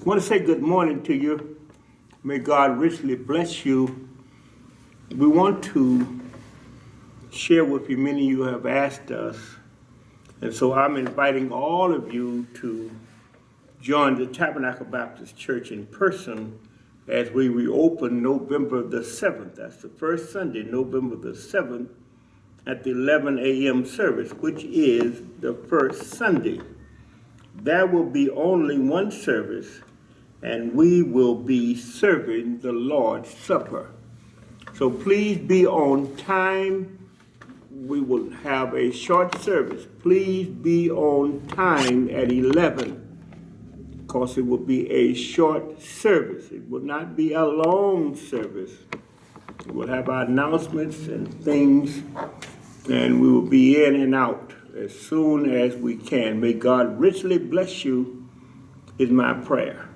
I want to say good morning to you. May God richly bless you. We want to share with you, many of you have asked us, and so I'm inviting all of you to join the Tabernacle Baptist Church in person as we reopen November the 7th. That's the first Sunday, November the 7th, at the 11 a.m. service, which is the first Sunday. There will be only one service, and we will be serving the Lord's Supper. So please be on time. We will have a short service. Please be on time at 11, because it will be a short service. It will not be a long service. We'll have our announcements and things, and we will be in and out as soon as we can. May God richly bless you, is my prayer.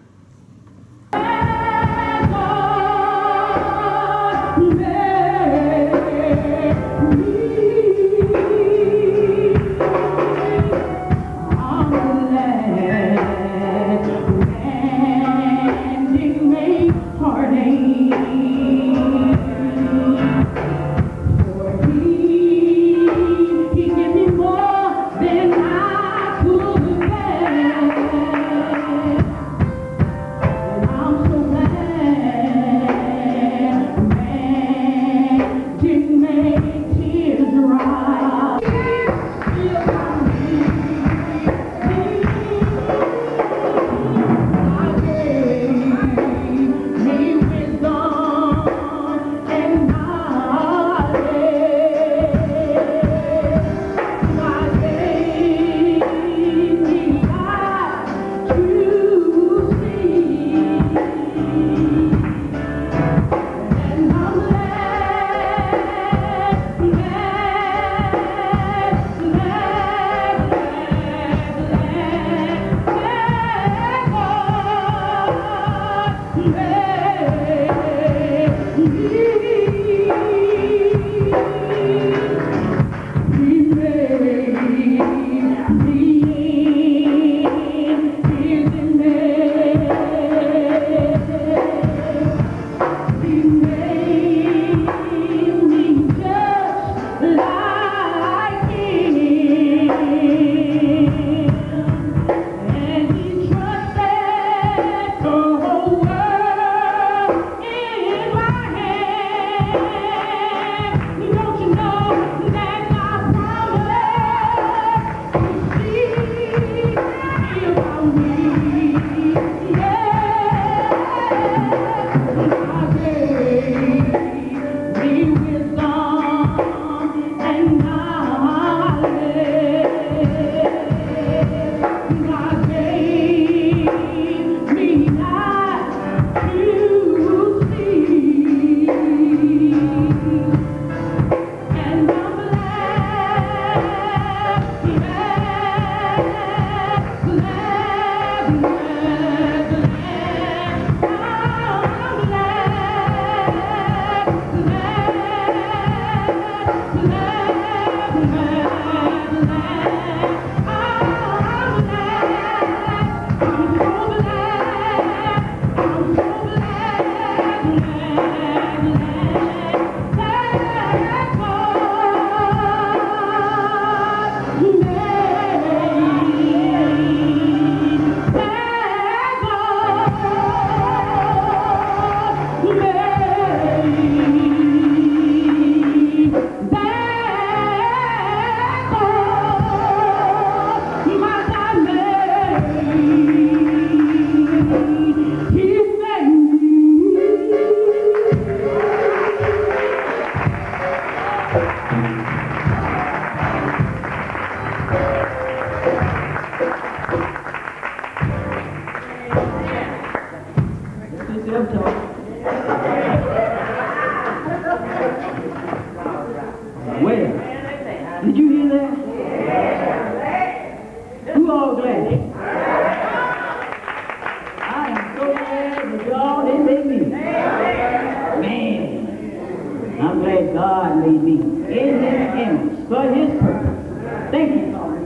God made me in His image for His purpose. Thank you, Lord.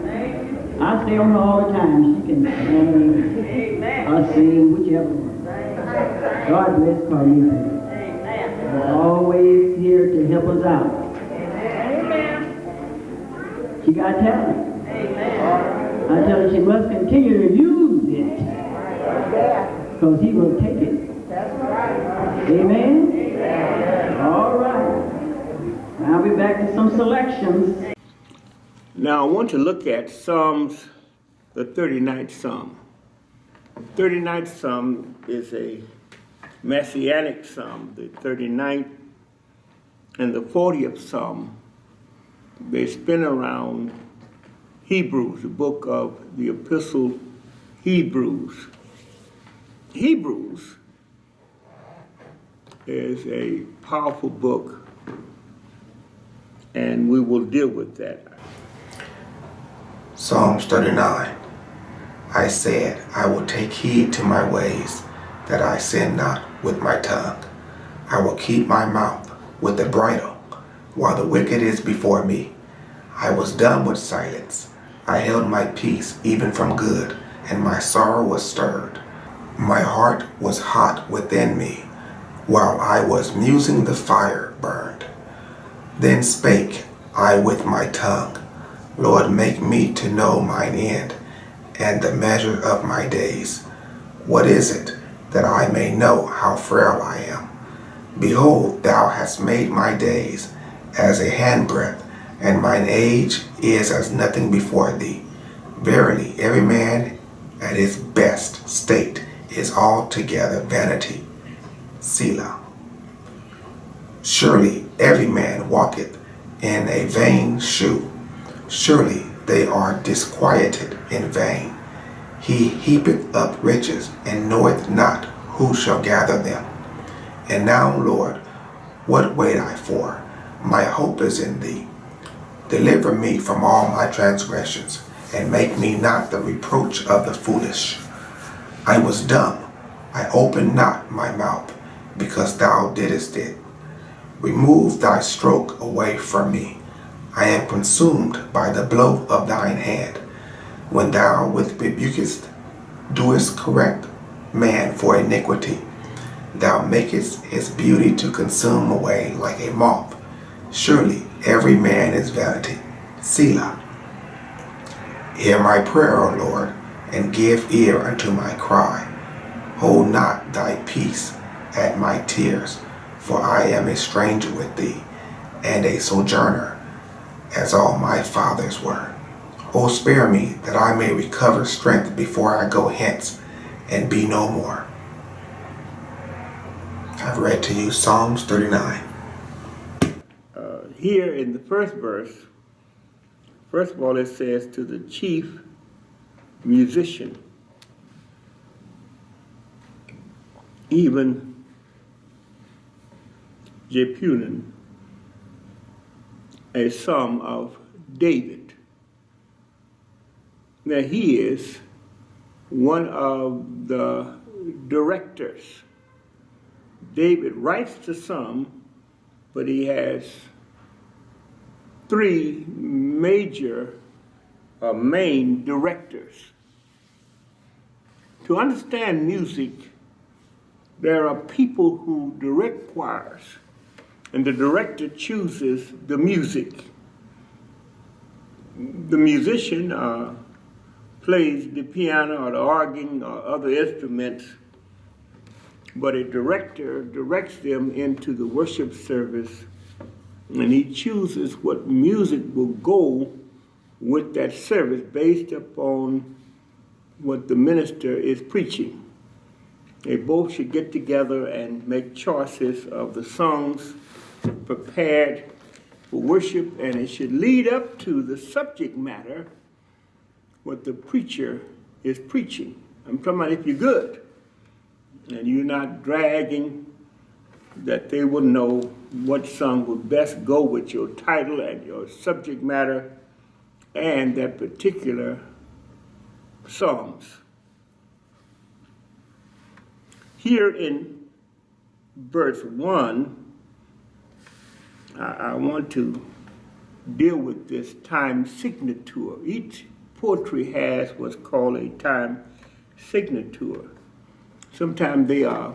I stay on her all the time. She can sing or sing, whichever one. God bless Carnita. They're always here to help us out. She got talent. I tell her she must continue to use it. Because he will take it. Amen? All right. Now we're back to some selections. Now I want to look at Psalms, the 39th Psalm. 39th Psalm is a messianic psalm. The 39th and the 40th Psalm, they spin around Hebrews, the book of the Epistle Hebrews. Hebrews is a powerful book, and we will deal with that. Psalms 39. I said, I will take heed to my ways, that I sin not with my tongue. I will keep my mouth with the bridle, while the wicked is before me. I was dumb with silence. I held my peace even from good, and my sorrow was stirred. My heart was hot within me, while I was musing the fire burned. Then spake I with my tongue, Lord, make me to know mine end, and the measure of my days. What is it, that I may know how frail I am? Behold, thou hast made my days as a handbreadth, and mine age is as nothing before thee. Verily, every man at his best state is altogether vanity. Selah. Surely every man walketh in a vain shew. Surely they are disquieted in vain. He heapeth up riches, and knoweth not who shall gather them. And now, Lord, what wait I for? My hope is in thee. Deliver me from all my transgressions, and make me not the reproach of the foolish. I was dumb, I opened not my mouth, because thou didst it. Remove thy stroke away from me. I am consumed by the blow of thine hand. When thou with rebukest doest correct man for iniquity, thou makest his beauty to consume away like a moth. Surely every man is vanity. Selah. Hear my prayer, O Lord, and give ear unto my cry. Hold not thy peace at my tears, for I am a stranger with thee, and a sojourner, as all my fathers were. O spare me, that I may recover strength before I go hence, and be no more. I've read to you Psalms 39. Here in the first verse, first of all, it says to the chief musician, even Jepunan, a psalm of David. Now he is one of the directors. David writes the psalm, but he has three main directors. To understand music, there are people who direct choirs, and the director chooses the music. The musician plays the piano or the organ or other instruments, but a director directs them into the worship service, and he chooses what music will go with that service based upon what the minister is preaching. They both should get together and make choices of the songs prepared for worship, and it should lead up to the subject matter, what the preacher is preaching. I'm talking about if you're good and you're not dragging, that they will know what song would best go with your title and your subject matter and that particular psalms. Here in verse 1, I want to deal with this time signature. Each poetry has what's called a time signature. Sometimes they are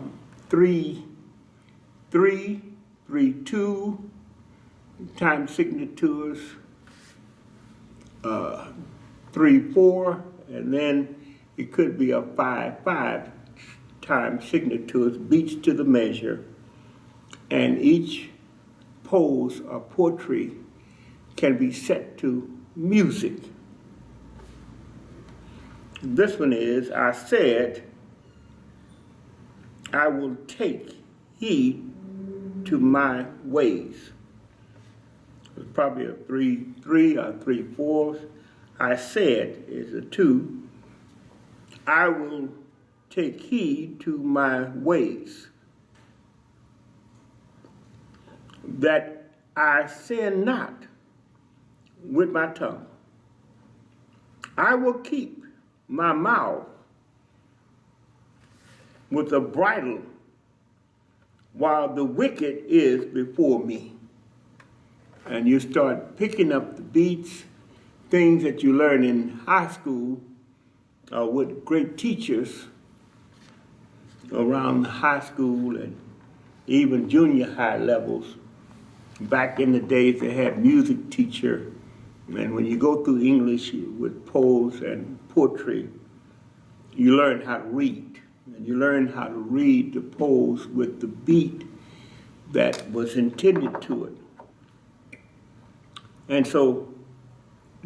3-3, 3-2 time signatures, 3-4, and then it could be a 5-5 time signatures, beats to the measure, and each pose or poetry can be set to music. This one is, I said, I will take heed to my ways. It's probably a 3-3 or 3-4. I said is a 2. I will take heed to my ways, that I sin not with my tongue. I will keep my mouth with a bridle while the wicked is before me. And you start picking up the beats, things that you learn in high school with great teachers around high school and even junior high levels. Back in the days, they had music teacher, and when you go through English with prose and poetry, you learn how to read. And you learn how to read the prose with the beat that was intended to it. And so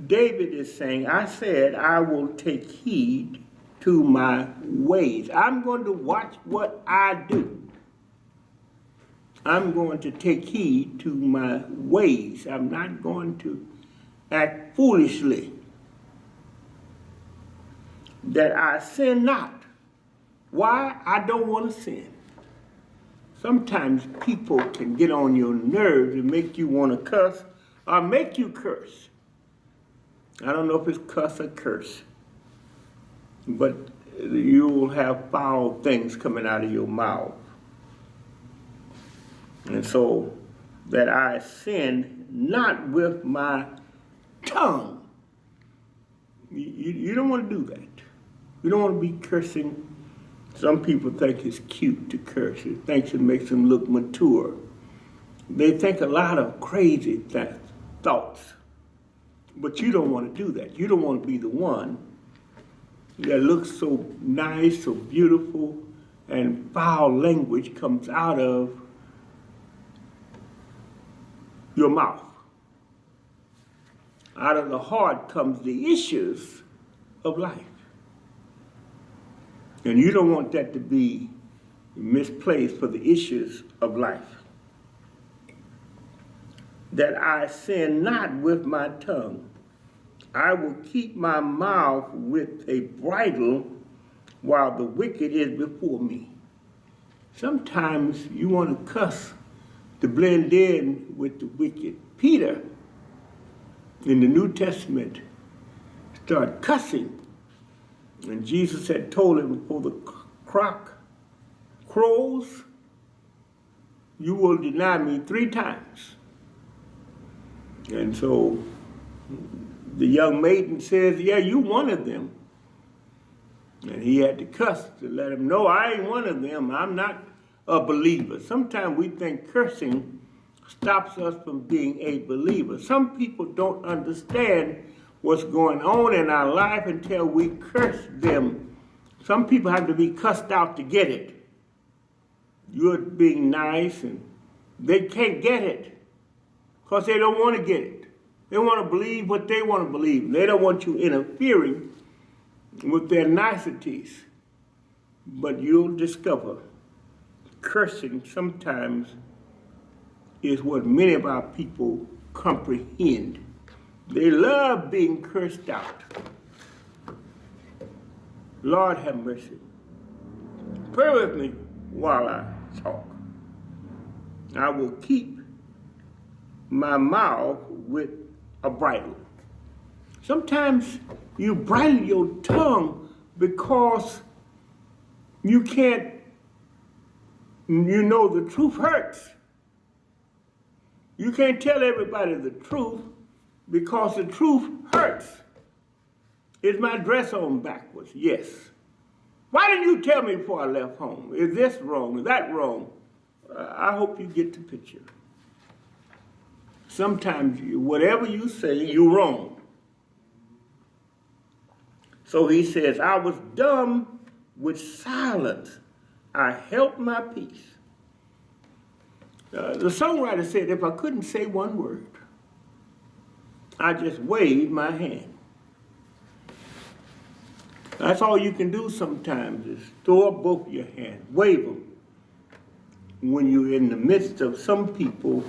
David is saying, I said, I will take heed to my ways. I'm going to watch what I do. I'm going to take heed to my ways. I'm not going to act foolishly. That I sin not. Why? I don't want to sin. Sometimes people can get on your nerves and make you want to cuss or make you curse. I don't know if it's cuss or curse, but you will have foul things coming out of your mouth. And so that I sin not with my tongue. You don't want to do that. You don't want to be cursing. Some people think it's cute to curse. It thinks it makes them look mature. They think a lot of crazy thoughts. But you don't want to do that. You don't want to be the one that looks so nice, so beautiful, and foul language comes out of your mouth. Out of the heart comes the issues of life. And you don't want that to be misplaced for the issues of life. That I sin not with my tongue. I will keep my mouth with a bridle while the wicked is before me. Sometimes you want to cuss to blend in with the wicked. Peter, in the New Testament, started cussing. And Jesus had told him, before the cock crows, you will deny me 3 times. And so the young maiden says, yeah, you one of them. And he had to cuss to let him know, I ain't one of them. I'm not a believer. Sometimes we think cursing stops us from being a believer. Some people don't understand what's going on in our life until we curse them. Some people have to be cussed out to get it. You're being nice and they can't get it because they don't want to get it. They want to believe what they want to believe. They don't want you interfering with their niceties. But you'll discover cursing sometimes is what many of our people comprehend. They love being cursed out. Lord have mercy. Pray with me while I talk. I will keep my mouth with a bridle. Sometimes you bridle your tongue because you can't, the truth hurts. You can't tell everybody the truth because the truth hurts. Is my dress on backwards? Yes. Why didn't you tell me before I left home? Is this wrong? Is that wrong? I hope you get the picture. Sometimes whatever you say, you're wrong. So he says, I was dumb with silence. I held my peace. The songwriter said, if I couldn't say one word, I just waved my hand. That's all you can do sometimes is throw up both your hands, wave them. When you're in the midst of some people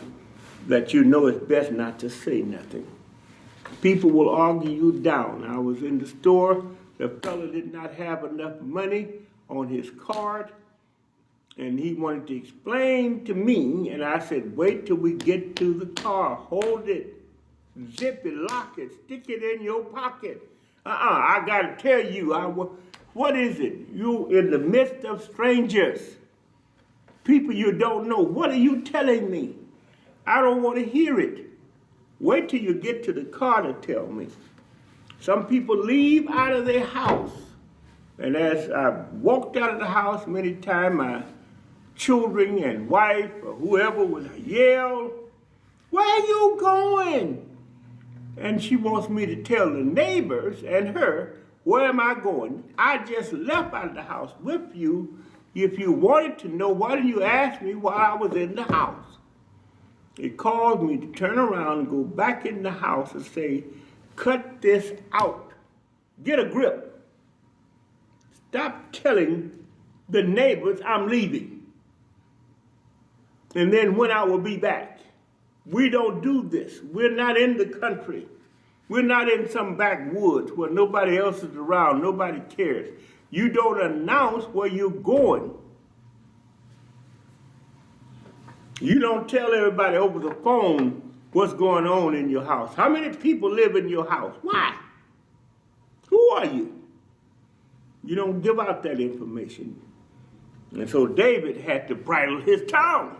that you know it's best not to say nothing. People will argue you down. I was in the store, the fellow did not have enough money on his card, and he wanted to explain to me, and I said, wait till we get to the car, hold it, zip it, lock it, stick it in your pocket. I gotta tell you, what is it? You in the midst of strangers, people you don't know, what are you telling me? I don't want to hear it. Wait till you get to the car to tell me. Some people leave out of their house. And as I walked out of the house many times, my children and wife or whoever would yell, where are you going? And she wants me to tell the neighbors and her, where am I going? I just left out of the house with you. If you wanted to know, why didn't you ask me while I was in the house? It caused me to turn around and go back in the house and say, cut this out. Get a grip. Stop telling the neighbors I'm leaving. And then when I will be back. We don't do this. We're not in the country. We're not in some backwoods where nobody else is around. Nobody cares. You don't announce where you're going. You don't tell everybody over the phone what's going on in your house. How many people live in your house? Why? Who are you? You don't give out that information. And so David had to bridle his tongue.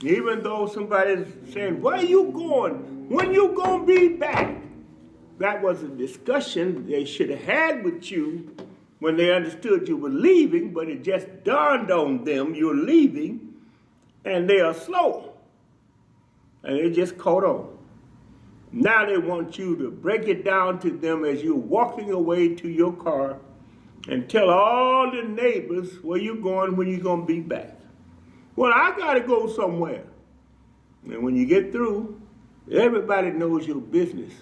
Even though somebody's saying, where are you going? When you going to be back? That was a discussion they should have had with you when they understood you were leaving, but it just dawned on them you're leaving, and they are slow. And they just caught on. Now they want you to break it down to them as you're walking away to your car and tell all the neighbors where you're going, when you're going to be back. Well, I got to go somewhere. And when you get through, everybody knows your business.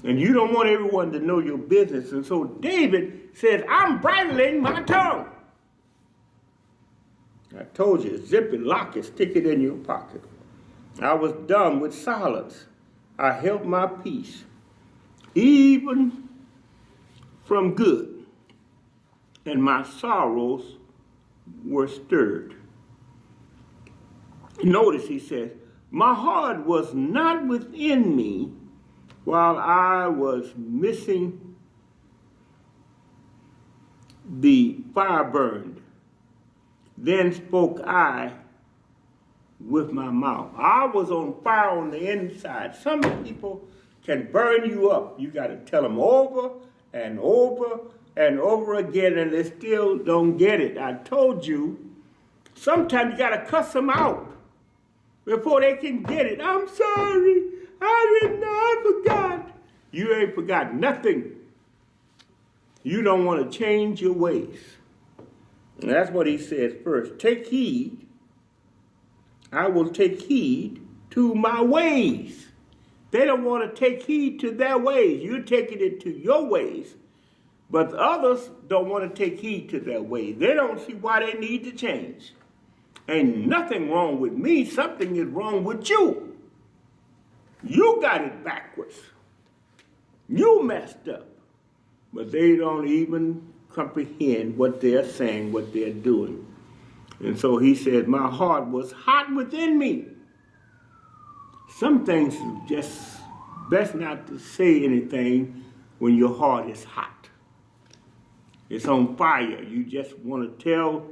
And you don't want everyone to know your business. And so David says, I'm bridling my tongue. I told you, zip it, lock it, stick it in your pocket. I was dumb with silence. I held my peace, even from good. And my sorrows were stirred. Notice he says, my heart was not within me while I was missing the fire burned. Then spoke I with my mouth. I was on fire on the inside. Some people can burn you up. You got to tell them over and over and over again, and they still don't get it. I told you, sometimes you got to cuss them out before they can get it. I'm sorry. I didn't know. I forgot. You ain't forgot nothing. You don't want to change your ways. And that's what he says first. Take heed. I will take heed to my ways. They don't want to take heed to their ways. You're taking it to your ways. But others don't want to take heed to their ways. They don't see why they need to change. Ain't nothing wrong with me. Something is wrong with you. You got it backwards. You messed up. But they don't even comprehend what they're saying, what they're doing. And so he said, my heart was hot within me. Some things just best not to say anything when your heart is hot. It's on fire. You just want to tell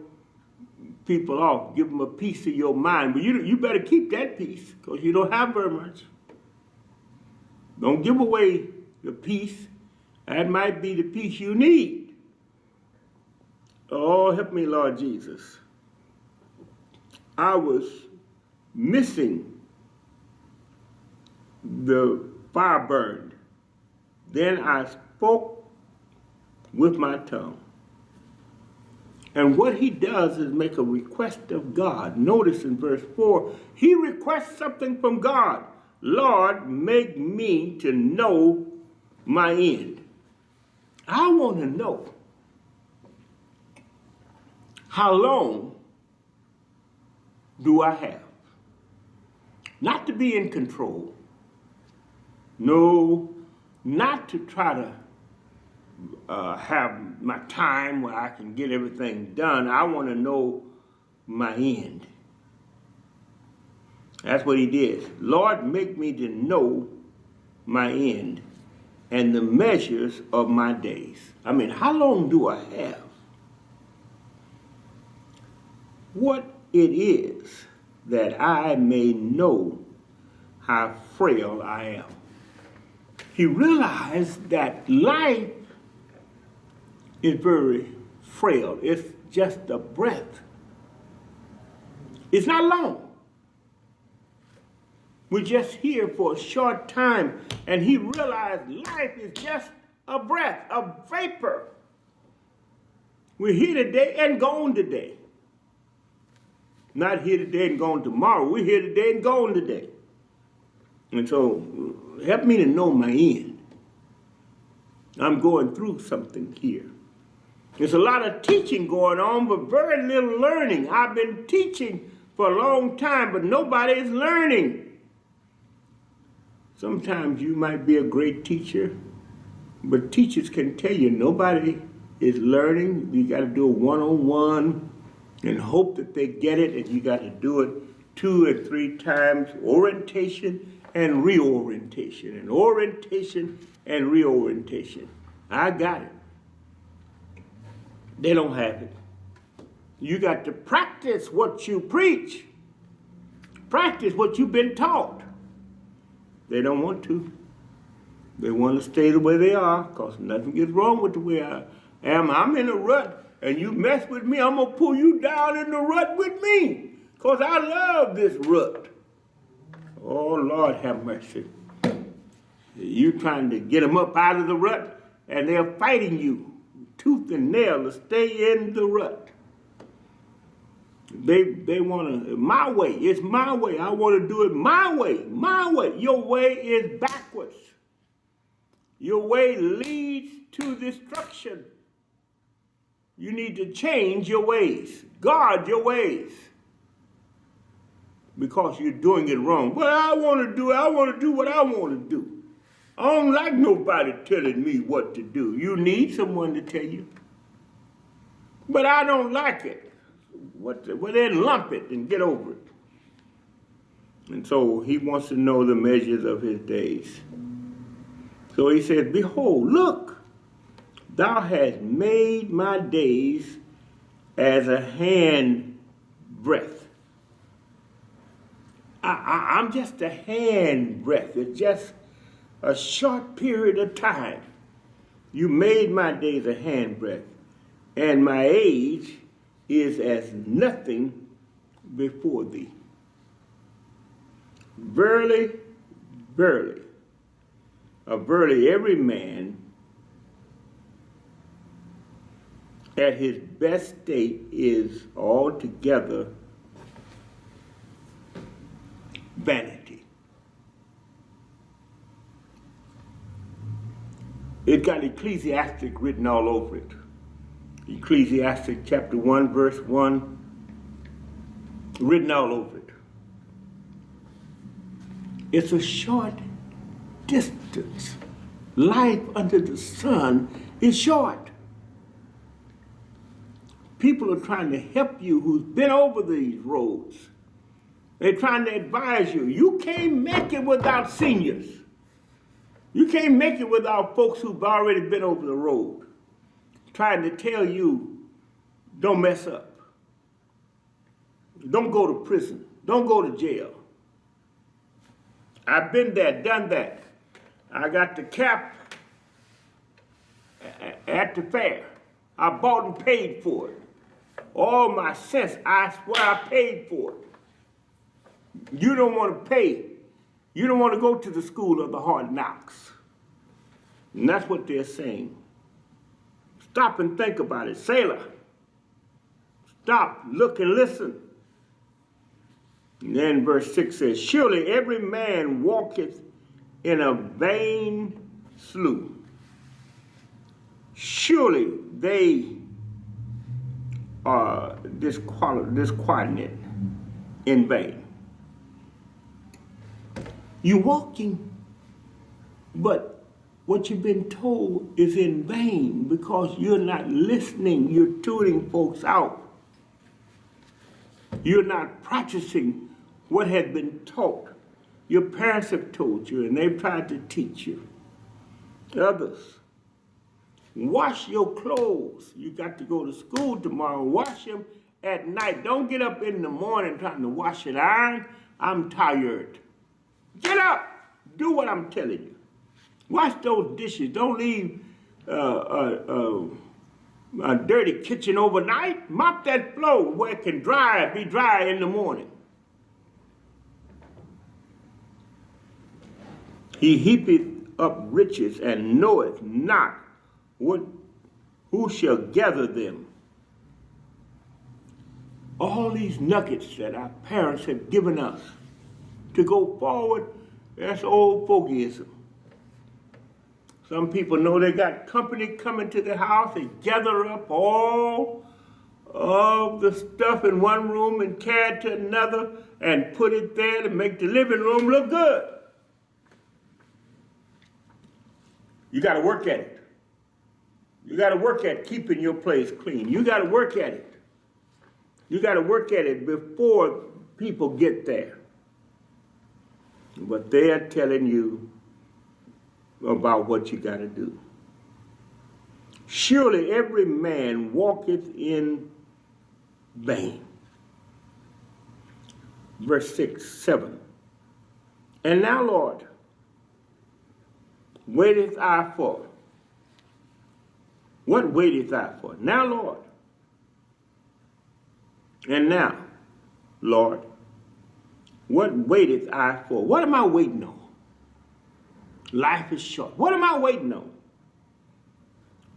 people off, give them a piece of your mind. But you better keep that piece because you don't have very much. Don't give away the peace. That might be the peace you need. Oh, help me, Lord Jesus. I was missing the fire burned. Then I spoke with my tongue. And what he does is make a request of God. Notice in verse 4, he requests something from God. Lord, make me to know my end. I want to know how long do I have? Not to be in control. No, not to try to have my time where I can get everything done. I want to know my end. That's what he did. Lord, make me to know my end and the measures of my days. I mean, how long do I have? What it is that I may know how frail I am. He realized that life is very frail. It's just a breath. It's not long. We're just here for a short time, and he realized life is just a breath, a vapor. We're here today and gone today. Not here today and gone tomorrow. We're here today and gone today. And so, help me to know my end. I'm going through something here. There's a lot of teaching going on, but very little learning. I've been teaching for a long time, but nobody is learning. Sometimes you might be a great teacher, but teachers can tell you nobody is learning. You got to do a one-on-one and hope that they get it, and you got to do it 2 or 3 times, orientation and reorientation, and orientation and reorientation. I got it. They don't have it. You got to practice what you preach. Practice what you've been taught. They don't want to. They want to stay the way they are, because nothing is wrong with the way I am. I'm in a rut, and you mess with me, I'm going to pull you down in the rut with me, because I love this rut. Oh, Lord, have mercy. You trying to get them up out of the rut, and they're fighting you tooth and nail to stay in the rut. They want to, my way, it's my way. I want to do it my way, my way. Your way is backwards. Your way leads to destruction. You need to change your ways. Guard your ways. Because you're doing it wrong. Well, I want to do what I want to do. I don't like nobody telling me what to do. You need someone to tell you. But I don't like it. Well, then lump it and get over it. And so he wants to know the measures of his days. So he says, behold, look, thou hast made my days as a hand breadth. I'm just a hand breadth. It's just a short period of time. You made my days a hand breadth, and my age is as nothing before thee. Verily, verily, verily, every man at his best state is altogether vanity. It got Ecclesiastic written all over it. Ecclesiastic chapter 1, verse 1, written all over it. It's a short distance. Life under the sun is short. People are trying to help you who's been over these roads. They're trying to advise you. You can't make it without seniors. You can't make it without folks who've already been over the road, trying to tell you, don't mess up. Don't go to prison. Don't go to jail. I've been there, done that. I got the cap at the fair. I bought and paid for it. All my sense, I swear I paid for it. You don't want to pay. You don't want to go to the school of the hard knocks. And that's what they're saying. Stop and think about it. Sailor, stop, look, and listen. And then verse 6 says, surely every man walketh in a vain slough. Surely they are disquieted in vain. You're walking, but what you've been told is in vain because you're not listening. You're tuning folks out. You're not practicing what has been taught. Your parents have told you and they've tried to teach you. Others. Wash your clothes. You got to go to school tomorrow. Wash them at night. Don't get up in the morning trying to wash and iron. I'm tired. Get up. Do what I'm telling you. Wash those dishes. Don't leave a dirty kitchen overnight. Mop that floor where it can be dry in the morning. He heapeth up riches and knoweth not who shall gather them. All these nuggets that our parents have given us to go forward, that's old fogeyism. Some people know they got company coming to the house and gather up all of the stuff in one room and carry it to another and put it there to make the living room look good. You got to work at it. You got to work at keeping your place clean. You got to work at it. You got to work at it before people get there. But they're telling you about what you got to do. Surely every man walketh in vain. Verse 7. And now, Lord, waiteth I for? What waiteth I for? Now, Lord. And now, Lord, what waiteth I for? What am I waiting on? Life is short. What am I waiting on?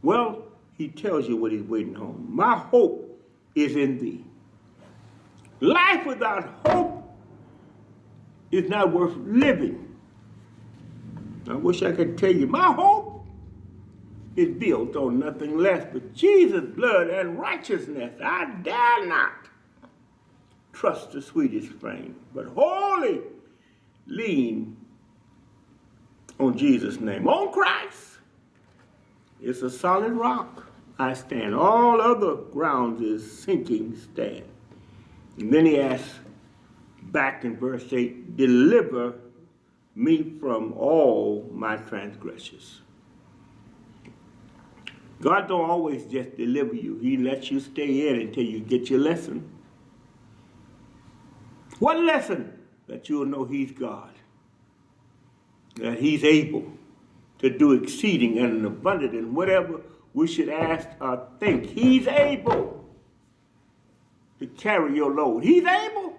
Well, he tells you what he's waiting on. My hope is in thee. Life without hope is not worth living. I wish I could tell you, my hope is built on nothing less but Jesus' blood and righteousness. I dare not trust the sweetest frame, but wholly lean on Jesus' name. On Christ. It's a solid rock. I stand. All other grounds is sinking stand. And then he asks back in verse 8, deliver me from all my transgressions. God don't always just deliver you. He lets you stay in until you get your lesson. What lesson? That you'll know he's God. That he's able to do exceeding and abundant in whatever we should ask or think. He's able to carry your load. He's able.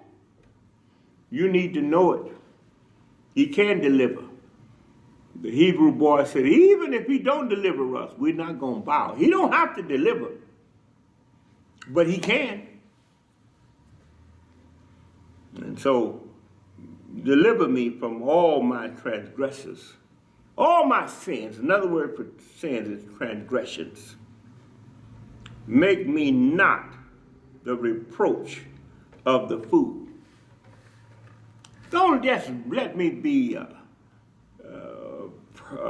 You need to know it. He can deliver. The Hebrew boy said, even if he don't deliver us, we're not going to bow. He don't have to deliver, but he can. And so, deliver me from all my transgressions, all my sins. Another word for sins is transgressions. Make me not the reproach of the fool. Don't just let me be a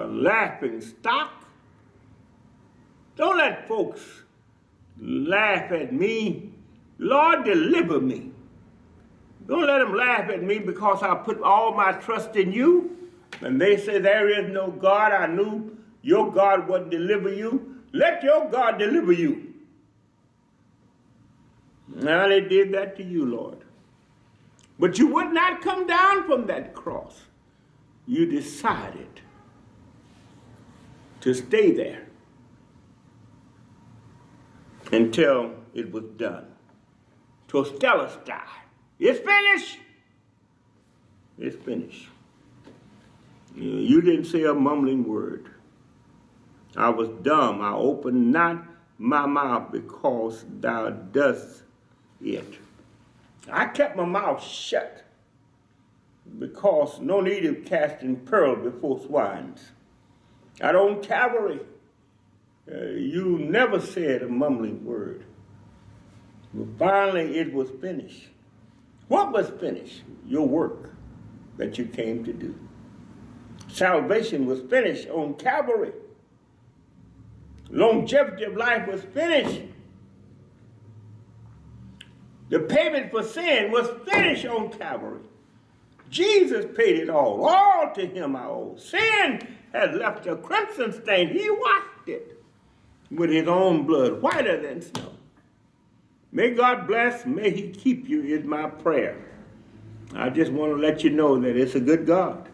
laughing stock. Don't let folks laugh at me. Lord, deliver me. Don't let them laugh at me because I put all my trust in you. And they say there is no God. I knew your God wouldn't deliver you. Let your God deliver you. Now they did that to you, Lord. But you would not come down from that cross. You decided to stay there until it was done. To Stellastai. It's finished. It's finished. You didn't say a mumbling word. I was dumb. I opened not my mouth because thou dost it. I kept my mouth shut because no need of casting pearl before swines. At on Calvary, you never said a mumbling word. But finally, it was finished. What was finished? Your work that you came to do. Salvation was finished on Calvary. Longevity of life was finished. The payment for sin was finished on Calvary. Jesus paid it all. All to him I owe. Sin has left a crimson stain. He washed it with his own blood, whiter than snow. May God bless, may he keep you is my prayer. I just want to let you know that it's a good God.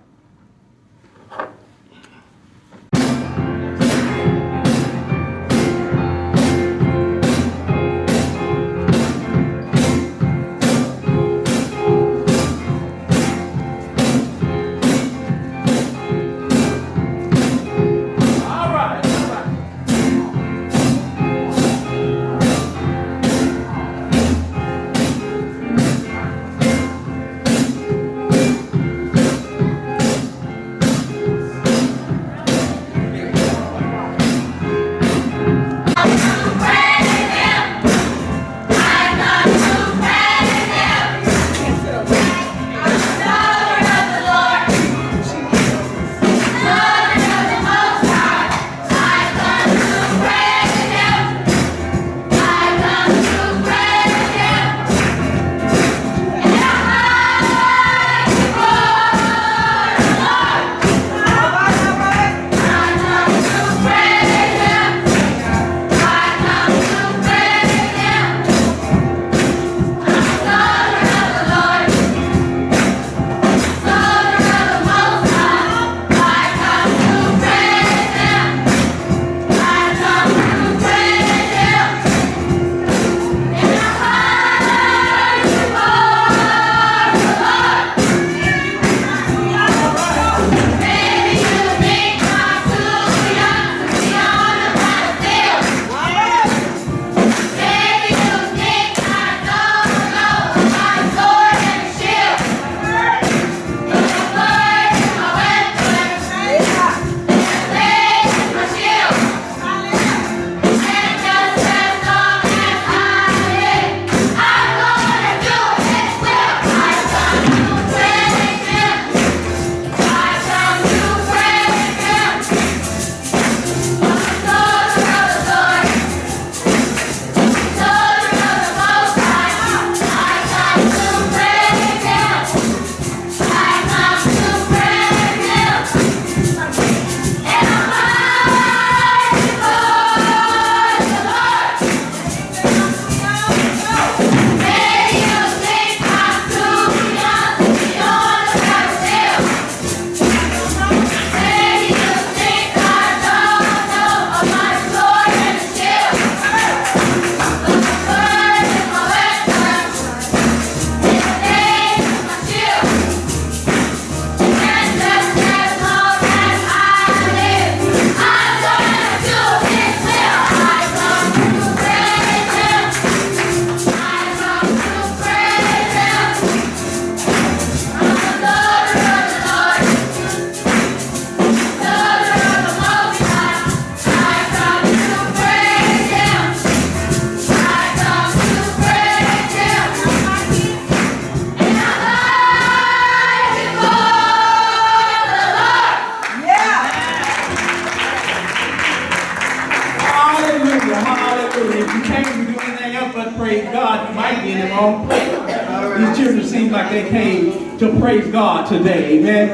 To praise God today, amen.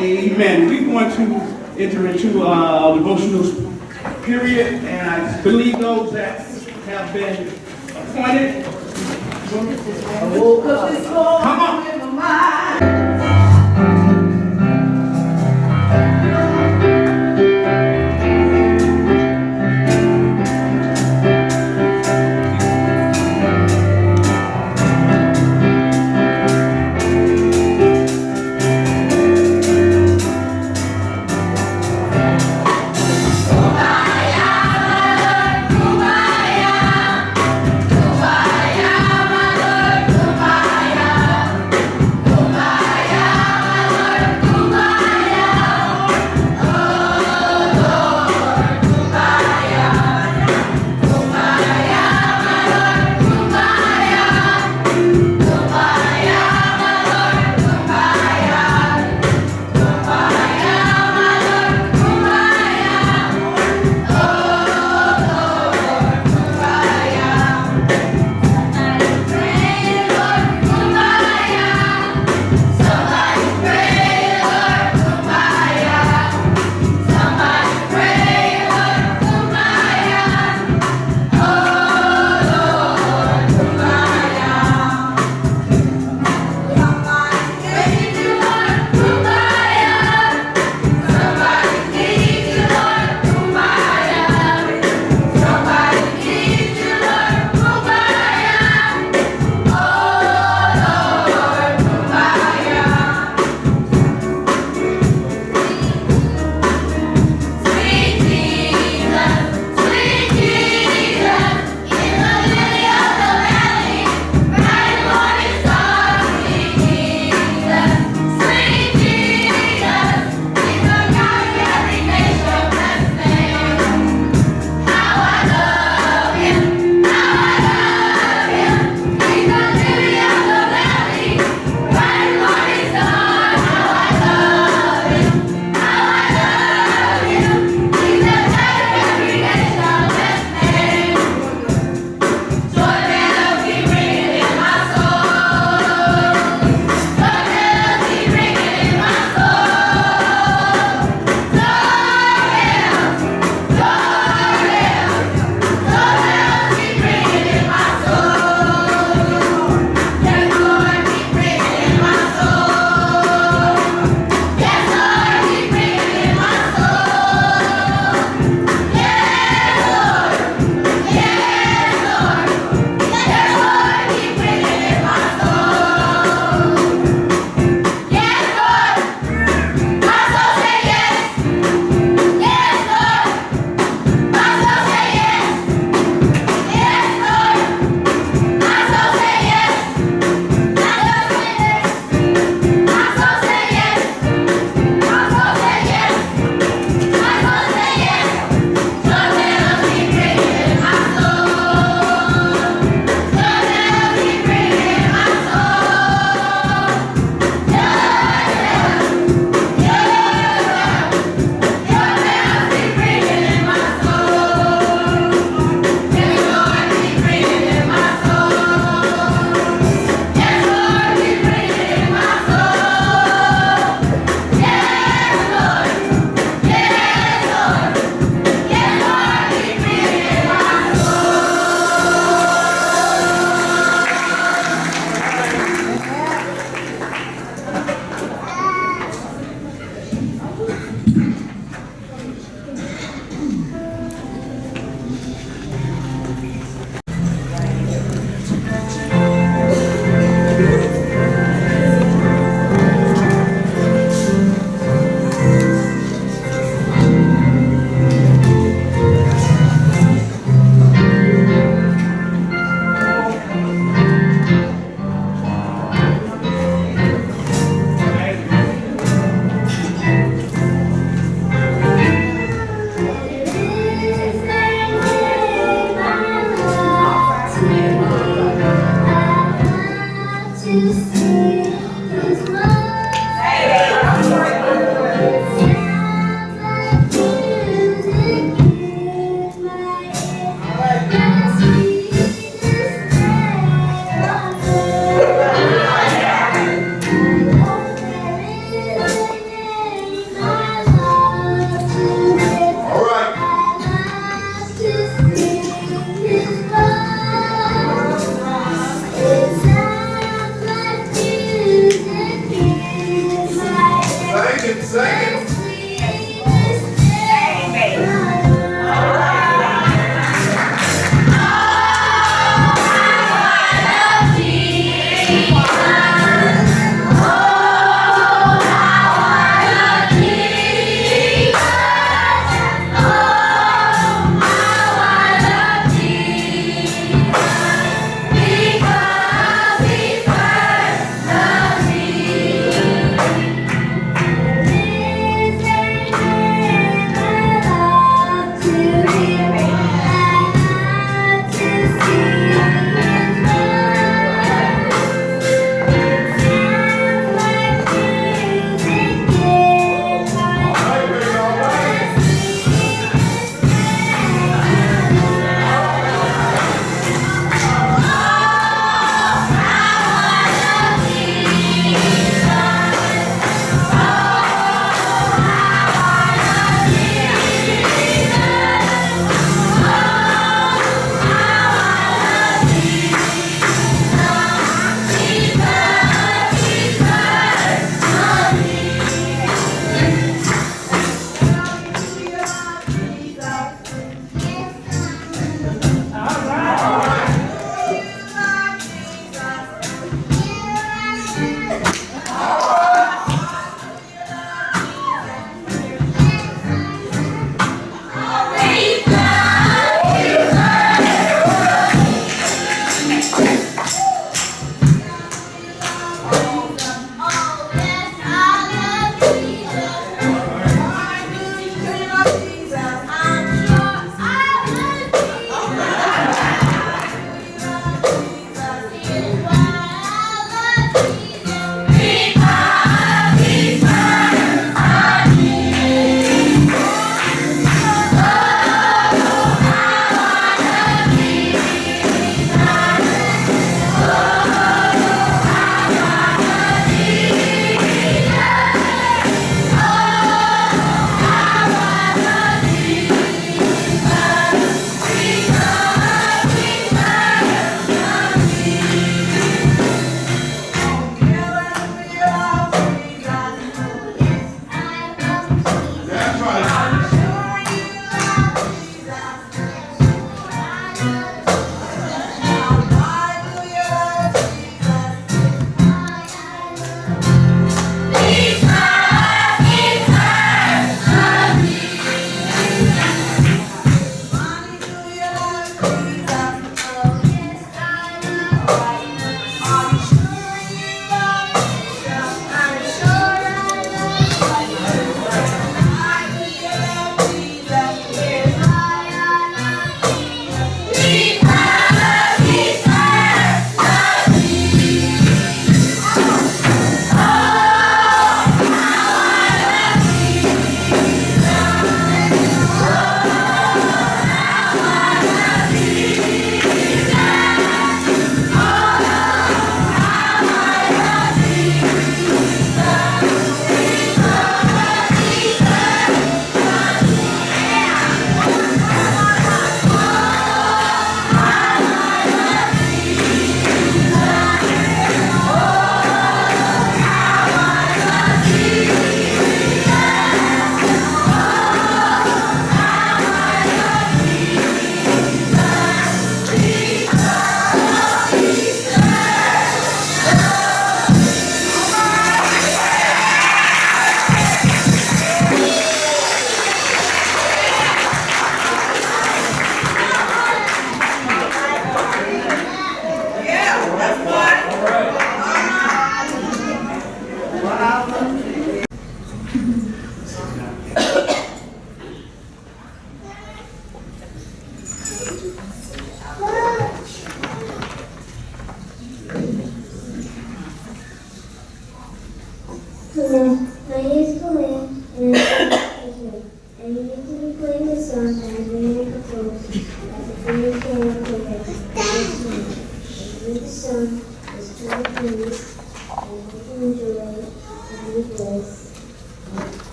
Amen. We're going to enter into a devotional period, and I believe those that have been appointed. I woke up this morning. Come on. With my mind.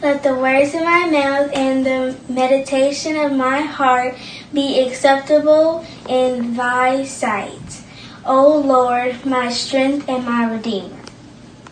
Let the words of my mouth and the meditation of my heart be acceptable in thy sight, O Lord, my strength and my redeemer.